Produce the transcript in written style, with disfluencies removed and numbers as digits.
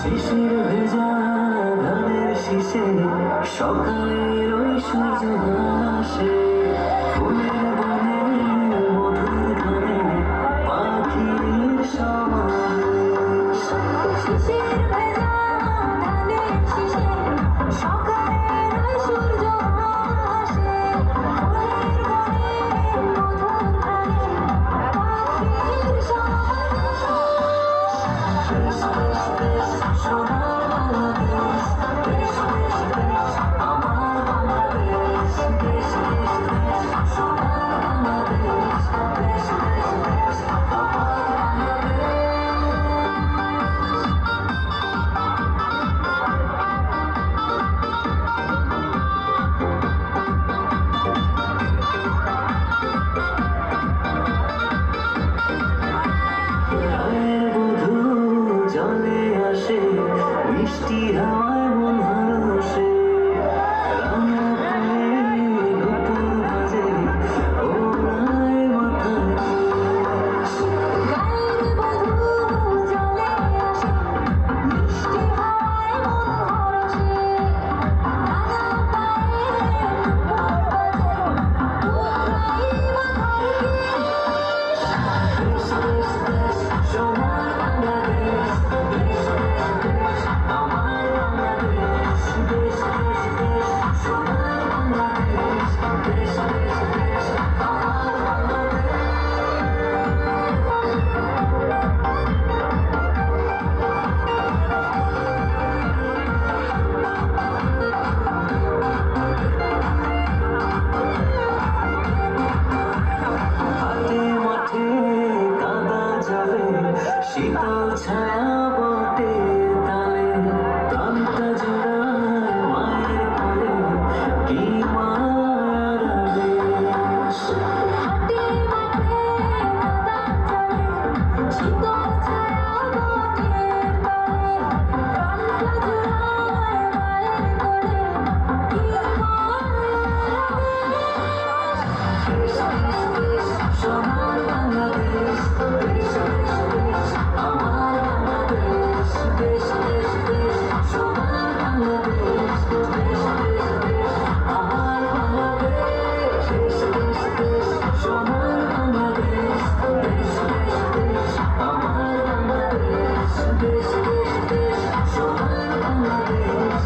শিশির ভেজা ধানের শীষে সকালের ওই সূর্য হাসে, ফুলের বনে মধুর ধানে পাখির সমাবেশ। শিশির ভেজা ধানের শীষে সকালের ওই সূর্য হাসে, ফুলের বনে মধুর ধানে পাখির সমাবেশ। দেশ দেশ দেশ সোনার বাংলাদেশ, দেশ দেশ দেশ আমার বাংলাদেশ, দেশ দেশ দেশ সোনার বাংলাদেশ, দেশ দেশ দেশ আমার বাংলাদেশ। রায়ের বধূ জলে আসে, মিষ্টি হাওয়ায় মন হাসে, রাঙা পায়ে গোপুর বাজে, ওড়ায় মাথায় কেশ। গায়ের বধূ জলে আসে, মিষ্টি হাওয়ায় মন হরষে, রাঙা পায়ে গোপুর বাজে, ওড়ায় মাথায় কেশ। দেশ দেশ দেশ সোনার বাংলাদেশ, দেশ দেশ দেশ আমার বাংলাদেশ, দেশ দেশ দেশ সোনার বাংলাদেশ, দেশ দেশ দেশ আমার বাংলাদেশ। হাটে মাঠে কাদা জলে, শীতল ছায়া বটে তালে, প্রাণটা জোড়ায় মায়ের কোলে, কি মায়ার আবেশ। হাটে মাঠে কাদা জলে, শীতল ছায়া বটের তলে, প্রাণটা জুড়ায় মায়ের কোলে, কি মায়ার আবেশ। দেশ দেশ দেশ সোনার বাংলাদেশ, দেশ দেশ দেশ আমার বাংলাদেশ, দেশ দেশ দেশ সোনার বাংলাদেশ, দেশ দেশ দেশ আমার বাংলাদেশ, দেশ দেশ দেশ সোনার বাংলাদেশ, দেশ দেশ দেশ আমার বাংলাদেশ, দেশ দেশ দেশ সোনার বাংলাদেশ।